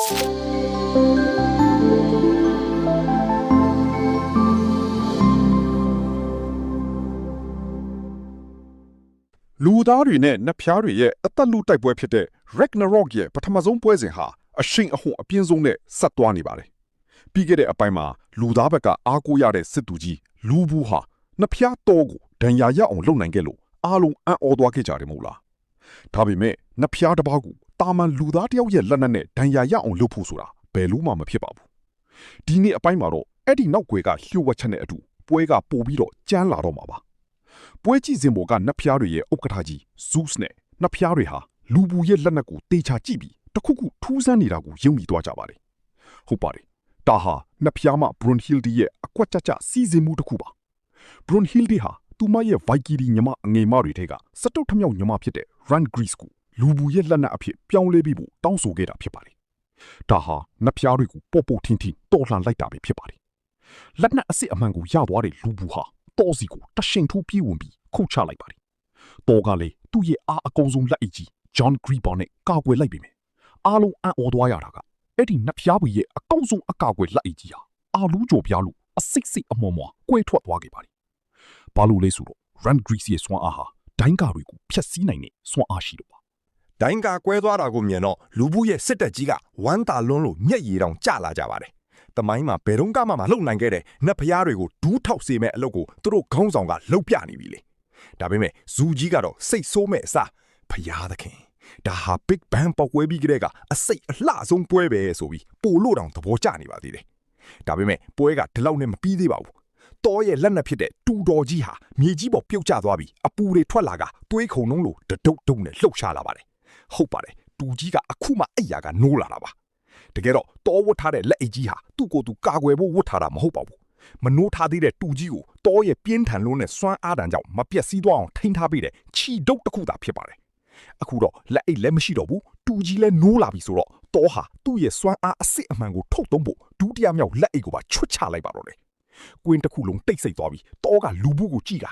လူသားတွေနဲ့နတ်ဖျားတွေရဲ့အသက်လူတိုက်ပွဲဖြစ်တဲ့ Ragnarok ရဲ့ပထမဆုံးပွဲစဉ်ဟာအရှိန်အဟုန်အပြင်းဆုံးနဲ့ဆက်သွားနေပါတယ်။ပြီးခဲ့တဲ့အပိုင်းမှာလူသားဘက်ကအားကိုးရတဲ့စစ်သူကြီးလူဘူးဟာနတ်ဖျားတော်ကိုဒဏ်ရာရအောင်လုပ်နိုင်ခဲ့လို့အားလုံးအံ့ဩသွားခဲ့ကြတယ်မဟုတ်လား။ဒါပေမဲ့နတ်ဖျားတစ်ပါးကိုတာမန်လူသားတယောက်ရဲ့လက်နက်နဲ့ဒဏ်ရာရအောင်လုပ်ဖို့ဆိုတာဘယ်လို့မှမဖြစ်ပါဘူး။ဒီနေ့အပိုင်းမှာတော့အဲ့ဒီနောက်ွယ်ကလျှို့ဝှက်ချက်နဲ့အတူပွဲကပို့ပြီးတော့ကြမ်းလာတော့မှာပါ။ပွဲကြည့်စင်ပေါ်ကနတ်ဖျားတွေရဲ့ဥက္ကဋ္ဌကြီး Zeus နဲ့နတ်ဖျားတွေဟာလူဘူးရဲ့လက်နက်ကိုတေချာကြည့်ပြီးတခုခုထူးဆန်းနေတာကိုယုံကြည်သွားကြပါတယ်။ဟုတ်ပါတယ်။ဒါဟာနတ်ဖျားမ Brunhilde ရဲ့အကွက်ကြကြစီစဉ်မှုတစ်ခုပါ။ Brunhilde ဟာသူမရဲ့ Valkyrie ညီမအငယ်မတွေထဲကစတုတ်ထမြောက်ညီမဖြစ်တဲ့ Randgris ကိုလူဘူးရဲ့လက်နက်အဖြစ်ပြောင်းလဲပြီးဖို့တောင်းဆိုခဲ့တာဖြစ်ပါတယ်။ဒါဟာနတ်ဖျားတွေကိုပို့ပို့ထင်းထင်းတော်လှန်လိုက်တာပဲဖြစ်ပါတယ်။လက်နက်အစစ်အမှန်ကိုရသွားတဲ့လူဘူးဟာတော်စီကိုတရှင်ထူးပြေးဝင်ပြီးခုတ်ချလိုက်ပါတယ်။တော်ကလည်းသူ့ရဲ့အားအကောင်ဆုံးလက်အိတ်ကြီး John Grieber နဲ့ကာကွယ်လိုက်ပြီမယ်။အားလုံးအံ့ဩသွားရတာကအဲ့ဒီနတ်ဖျားကြီးရဲ့အကောင်ဆုံးအကာကွယ်လက်အိတ်ကြီးဟာအာလူးကြော်ပြားလို့အစိတ်စိတ်အမော်မော်ကွဲထွက်သွားခဲ့ပါတယ်။ဘာလို့လဲဆိုတော့ Randgris ရဲ့စွမ်းအားဟာဒိုင်းကာတွေကိုဖျက်ဆီးနိုင်တဲ့စွမ်းအားရှိတော့ပါ။ဒိုင်းကာကွဲသွားတာကိုမြင်တော့လူဘူးရဲ့စစ်တပ်ကြီးကဝမ်းသာလွန်းလို့မျက်ရည်တောင်ကျလာကြပါတယ်။တမိုင်းမှာဘယ်တော့မှမလှုပ်နိုင်ခဲ့တဲ့နတ်ဖျားတွေကိုဒူးထောက်စေမဲ့အလုပ်ကိုသူတို့ခေါင်းဆောင်ကလှုပ်ပြနေပြီလေ။ဒါပေမဲ့ဇူကြီးကတော့စိတ်ဆိုးမဲ့အစားဖျားသခင်ဒါဟာ Big Bang ပေါက်ကွဲပြီးကြတဲ့ကအစိတ်အလှဆုံးပွဲပဲဆိုပြီးပို့လို့တောင်သဘောကျနေပါသေးတယ်။ဒါပေမဲ့ပွဲကဒီလောက်နဲ့မပြီးသေးပါဘူး။တော်ရဲ့လက်နက်ဖြစ်တဲ့တူတော်ကြီးဟာမြေကြီးပေါ်ပြုတ်ကျသွားပြီးအပူတွေထွက်လာကသွေးခုန်လုံးလိုတဒုတ်ဒုတ်နဲ့လှုပ်ရှားလာပါတယ်။ဟုတ်ပါတယ်တူကြီးကအခုမှအိပ်ရာကနိုးလာတာပါ။တကယ်တော့တော်ဝတ်ထားတဲ့လက်အိတ်ကြီးဟာသူ့ကိုယ်သူကာကွယ်ဖို့ဝတ်ထားတာမဟုတ်ပါဘူး။မနိုးထားသေးတဲ့တူကြီးကိုတော်ရဲ့ပြင်းထန်လွန်းတဲ့စွမ်းအားတန်ကြောင့်မပြတ်စည်းသွားအောင်ထိန်းထားပေးတဲ့ခြိဒုတ်တစ်ခုသာဖြစ်ပါတယ်။အခုတော့လက်အိတ်လည်းမရှိတော့ဘူးတူကြီးလည်းနိုးလာပြီဆိုတော့တော်ဟာသူ့ရဲ့စွမ်းအားအစစ်အမှန်ကိုထုတ်သုံးဖို့ဒုတိယမြောက်လက်အိတ်ကိုပါချွတ်ချလိုက်ပါတော့တယ်။ကွင်းတစ်ခုလုံးတိတ်ဆိတ်သွားပြီးတော်ကလူဘူးကိုကြည့်တာ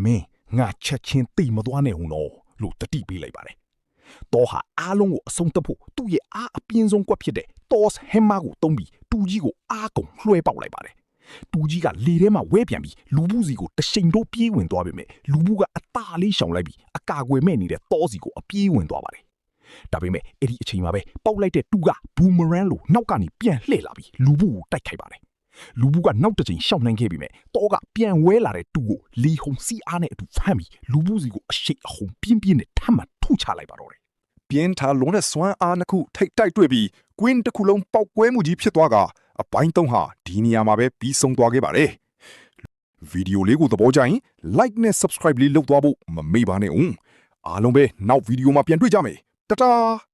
မင်းငါချက်ချင်းတိတ်မသွားနဲ့ဟိုနော်လို့တတိပေးလိုက်ပါတယ်။တော်ဟာအားလုံးကိုအဆုံးသတ်ဖို့သူ့ရဲ့အားအပြင်းဆုံးကွက်ဖြစ်တဲ့ Thor's Hammer ကိုသုံးပြီးတူကြီးကိုအားကုန်လွှဲပေါက်လိုက်ပါတယ်။တူကြီးကလေထဲမှာဝဲပြန်ပြီးလူဘူးစီကိုတရှိန်တို့ပြေးဝင်သွားပေမဲ့လူဘူးကအသာလေးရှောင်လိုက်ပြီးအကာအကွယ်မဲ့နေတဲ့ Thor စီကိုအပြေးဝင်သွားပါတယ်။ဒါပေမဲ့အဲ့ဒီအချိန်မှာပဲပေါက်လိုက်တဲ့တူက Boomerang လို့နောက်ကနေပြန်လှည့်လာပြီးလူဘူးကိုတိုက်ခိုက်ပါတယ်။လူဘူးကနောက်တစ်ချိန်ရှောင်နိုင်ခဲ့ပြီမဲ့Thorကပြန်ဝဲလာတဲ့တူကိုလီဟုံစီအားနဲ့အတူဖမ်းပြီးလူဘူးစီကိုအရှိတ်အဟုန်ပြင်းပြင်းနဲ့ထပ်မံထုချလိုက်ပါတော့တယ်။ပြင်းထန်လုံးတဲ့စွမ်းအားနှစ်ခုထိတ်တိုက်တွေ့ပြီးကွင်းတစ်ခုလုံးပေါက်ကွဲမှုကြီးဖြစ်သွားကအပိုင်း3ဟာဒီနေရာမှာပဲပြီးဆုံးသွားခဲ့ပါတယ်။ဗီဒီယိုလေးကိုသဘောကျရင် like နဲ့ subscribe လေးလုပ်သွားဖို့မမေ့ပါနဲ့ဦး။အားလုံးပဲနောက်ဗီဒီယိုမှာပြန်တွေ့ကြမယ်။တတား